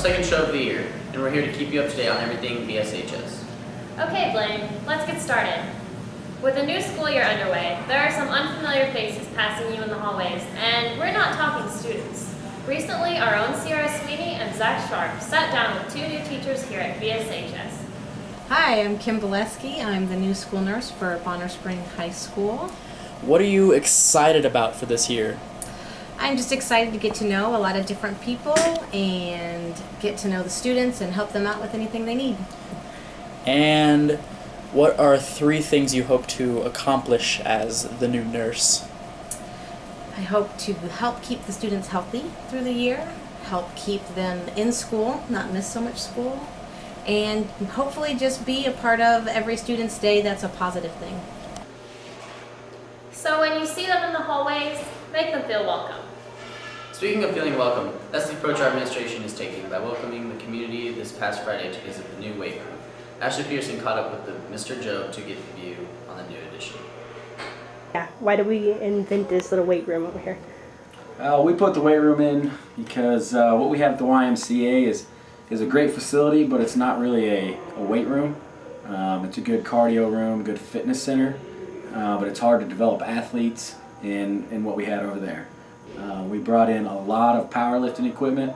second show of the year, and we're here to keep you up to date on everything BSHS. Okay, Blaine, let's get started. With the new school year underway, there are some unfamiliar faces passing you in the hallways, and we're not talking students. Recently, our own Sierra Sweeney and Zach Sharp sat down with 2 new teachers here at BSHS. Hi, I'm Kim Boleski. I'm the new school nurse for Bonner Spring High School. What are you excited about for this year? I'm just excited to get to know a lot of different people and get to know the students and help them out with anything they need. And what are 3 things you hope to accomplish as the new nurse? I hope to help keep the students healthy through the year, help keep them in school, not miss so much school, and hopefully just be a part of every student's day that's a positive thing. So when you see them in the hallways, make them feel welcome. Speaking of feeling welcome, that's the approach our administration is taking by welcoming the community this past Friday to visit the new weight room. Ashley Peterson caught up with Mr. Joe to get the view on the new addition. Yeah, why did we invent this little weight room over here? We put the weight room in because what we have at the YMCA is a great facility, but it's not really a weight room. It's a good cardio room, good fitness center, but it's hard to develop athletes in what we had over there. We brought in a lot of powerlifting equipment,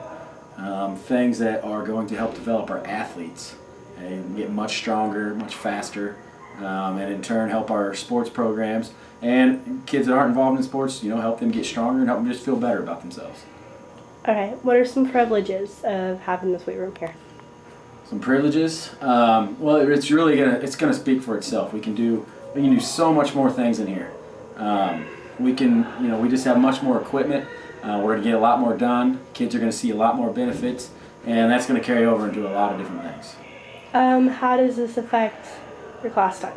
things that are going to help develop our athletes and get much stronger, much faster, and in turn help our sports programs and kids that aren't involved in sports, help them get stronger and help them just feel better about themselves. Okay, what are some privileges of having this weight room here? Some privileges. Well, it's really gonna speak for itself. We can do so much more things in here. We just have much more equipment. We're gonna get a lot more done. Kids are gonna see a lot more benefits, and that's gonna carry over into a lot of different things. How does this affect your class time?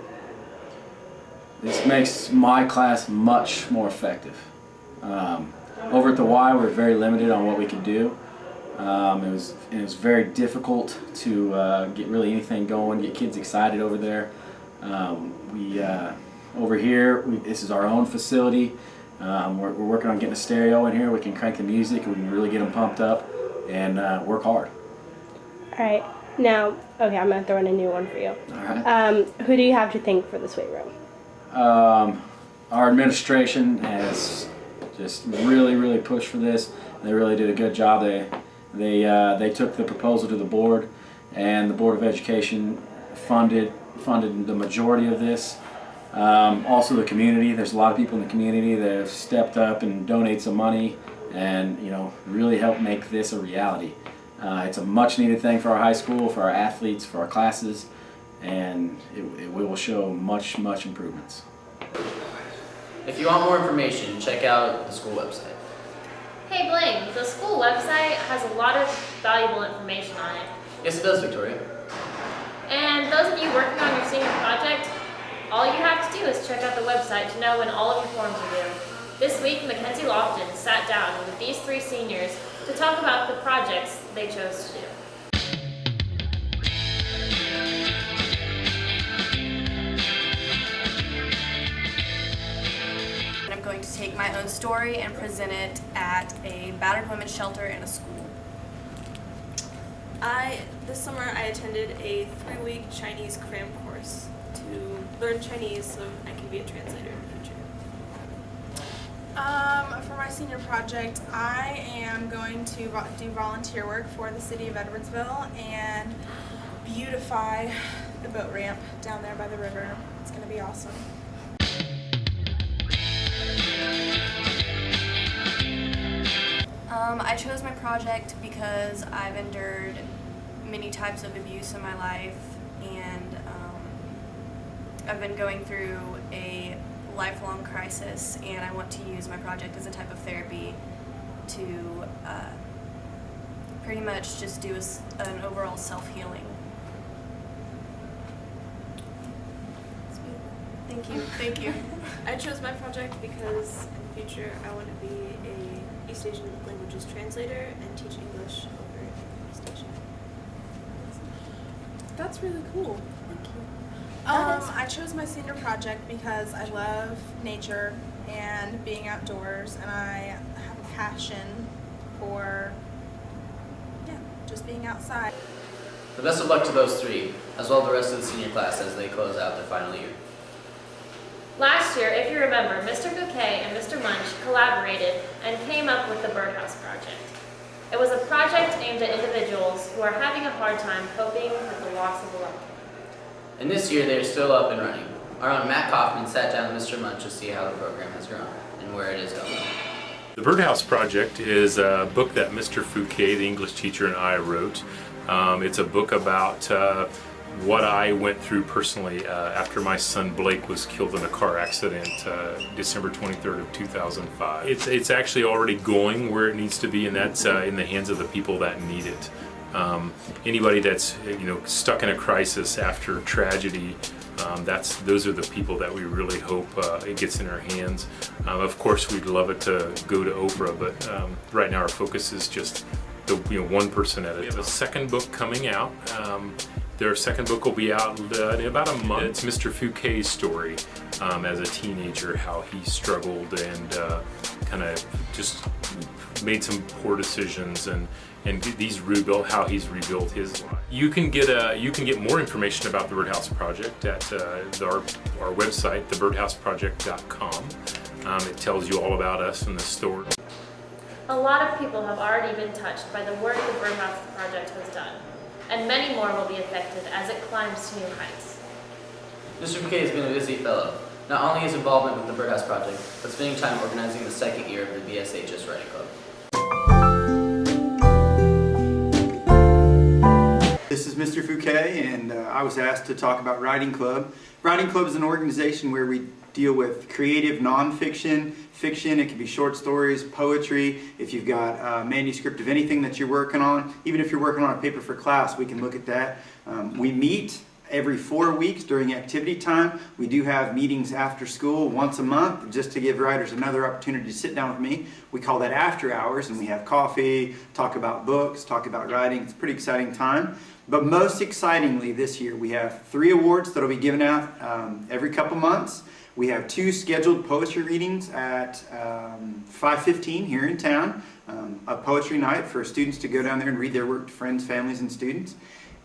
This makes my class much more effective. Over at the Y, we're very limited on what we could do. It was very difficult to get really anything going, get kids excited over there. Over here, this is our own facility. We're working on getting a stereo in here. We can crank the music, we can really get them pumped up and work hard. All right, now, okay, I'm gonna throw in a new one for you. All right. Who do you have to thank for this weight room? Our administration has just really pushed for this. They really did a good job. They took the proposal to the board, and the Board of Education funded the majority of this. Also the community. There's a lot of people in the community that have stepped up and donated some money and really helped make this a reality. It's a much needed thing for our high school, for our athletes, for our classes, and it will show much improvements. If you want more information, check out the school website. Hey Blaine, the school website has a lot of valuable information on it. Yes, it does, Victoria. And those of you working on your senior project, all you have to do is check out the website to know when all of your forms are due. This week, Mackenzie Lofton sat down with these 3 seniors to talk about the projects they chose to do. I'm going to take my own story and present it at a battered women's shelter in a school. This summer I attended a 3-week Chinese cram course to learn Chinese so I can be a translator in the future. For my senior project, I am going to do volunteer work for the city of Edwardsville and beautify the boat ramp down there by the river. It's going to be awesome. I chose my project because I've endured many types of abuse in my life, and I've been going through a lifelong crisis, and I want to use my project as a type of therapy to pretty much just do an overall self-healing. Thank you. I chose my project because in the future I want to be a East Asian languages translator and teach English over in East Asia. That's really cool. Thank you. I chose my senior project because I love nature and being outdoors, and I have a passion for just being outside. The best of luck to those three, as well as the rest of the senior class as they close out their final year. Last year, if you remember, Mr. Bouquet and Mr. Munch collaborated and came up with the BirdHouse Project. It was a project aimed at individuals who are having a hard time coping with the loss of a loved one. And this year they are still up and running. Our own Matt Kaufman sat down with Mr. Munch to see how the program has grown and where it is going. The BirdHouse Project is a book that Mr. Fouquet, the English teacher, and I wrote. It's a book about what I went through personally after my son Blake was killed in a car accident December 23rd of 2005. It's actually already going where it needs to be, and that's in the hands of the people that need it. Anybody that's stuck in a crisis after tragedy, those are the people that we really hope it gets in our hands. Of course, we'd love it to go to Oprah, but right now our focus is just the one person at it. We have a second book coming out. Their second book will be out in about a month. It's Mr. Fouquet's story as a teenager, how he struggled and kind of just made some poor decisions, and how he's rebuilt his life. You can get more information about the BirdHouse Project at our website, thebirdhouseproject.com. It tells you all about us and the story. A lot of people have already been touched by the work the BirdHouse Project has done, and many more will be affected as it climbs to new heights. Mr. Bouquet has been a busy fellow, not only his involvement with the BirdHouse Project, but spending time organizing the second year of the BSHS Writing Club. This is Mr. Fouquet, and I was asked to talk about Writing Club. Writing Club is an organization where we deal with creative nonfiction, fiction. It can be short stories, poetry. If you've got a manuscript of anything that you're working on, even if you're working on a paper for class, we can look at that. We meet every 4 weeks during activity time. We do have meetings after school once a month just to give writers another opportunity to sit down with me. We call that after hours, and we have coffee, talk about books, talk about writing. It's a pretty exciting time. But most excitingly this year, we have 3 awards that will be given out every couple months. We have 2 scheduled poetry readings at 5:15 here in town, a poetry night for students to go down there and read their work to friends, families, and students.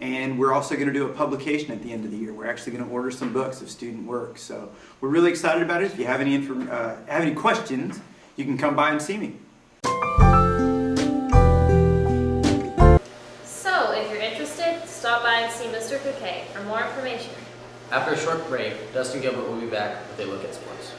And we're also going to do a publication at the end of the year. We're actually going to order some books of student work. So we're really excited about it. If you have any questions, you can come by and see me. So, if you're interested, stop by and see Mr. Fouquet for more information. After a short break, Dustin Gilbert will be back with a look at sports.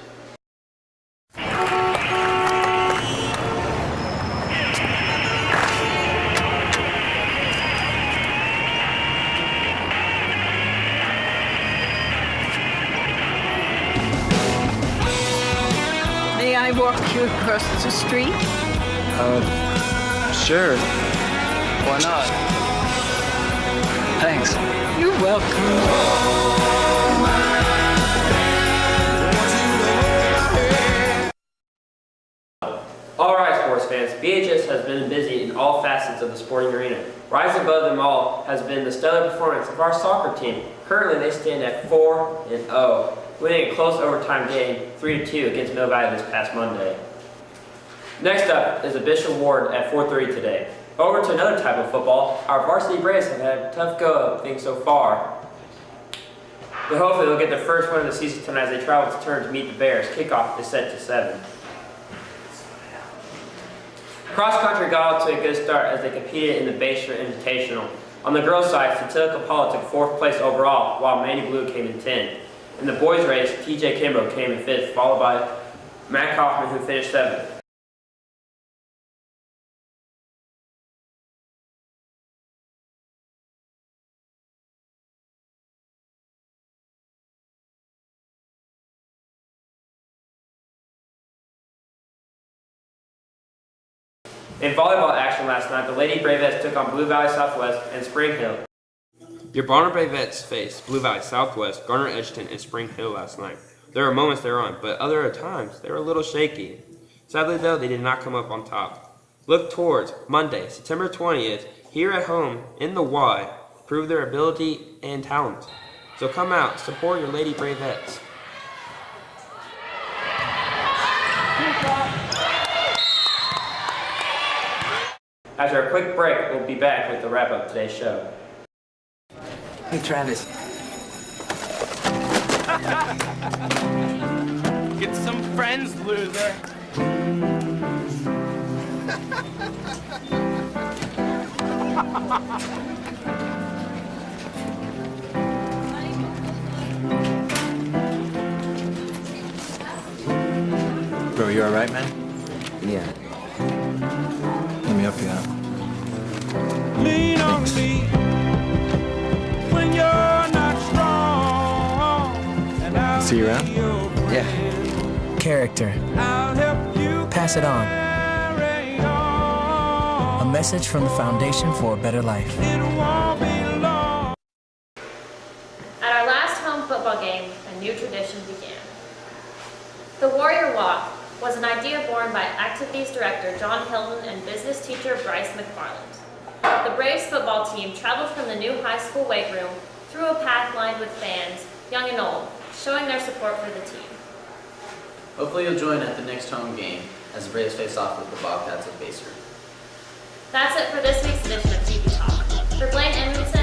May I walk you across the street? Sure. Why not? Thanks. You're welcome. Alright, sports fans, BHS has been busy in all facets of the sporting arena. Rising above them all has been the stellar performance of our soccer team. Currently, they stand at 4-0, winning a close overtime game 3-2 against Mill Valley this past Monday. Next up is the Bishop Ward at 4:30 today. Over to another type of football, our varsity Braves have had a tough go of things so far. But hopefully they'll get their first win of the season tonight as they travel to turn to meet the Bears. Kickoff is set to 7. Cross country got off to a good start as they competed in the Bayshore Invitational. On the girls' side, Satilla Kapala took 4th place overall, while Manny Blue came in 10th. In the boys' race, TJ Kimbrough came in 5th, followed by Matt Kaufman, who finished 7th. In volleyball action last night, the Lady Bravettes took on Blue Valley Southwest and Spring Hill. Your Bonner Bravettes faced Blue Valley Southwest, Garner Edgerton, and Spring Hill last night. There were moments they were on, but other times they were a little shaky. Sadly though, they did not come up on top. Look towards Monday, September 20th, here at home in the Y, prove their ability and talent. So come out, support your Lady Bravettes. After a quick break, we'll be back with the wrap up of today's show. Hey, Travis. Get some friends, loser. Bro, you alright, man? Yeah. Let me help you out. Lean on me when you're not strong. And I'll See you around? be your friend. Yeah. Character. I'll help you Pass it on. carry on. A message from the Foundation for a Better Life. It won't be long. At our last home football game, a new tradition began. The Warrior Walk was an idea born by Activities Director John Hilton and business teacher Bryce McFarland. The Braves football team traveled from the new high school weight room through a path lined with fans, young and old, showing their support for the team. Hopefully you'll join at the next home game as the Braves face off with the Bobcats of Baser. That's it for this week's edition of TV Talk. For Blaine Edmondson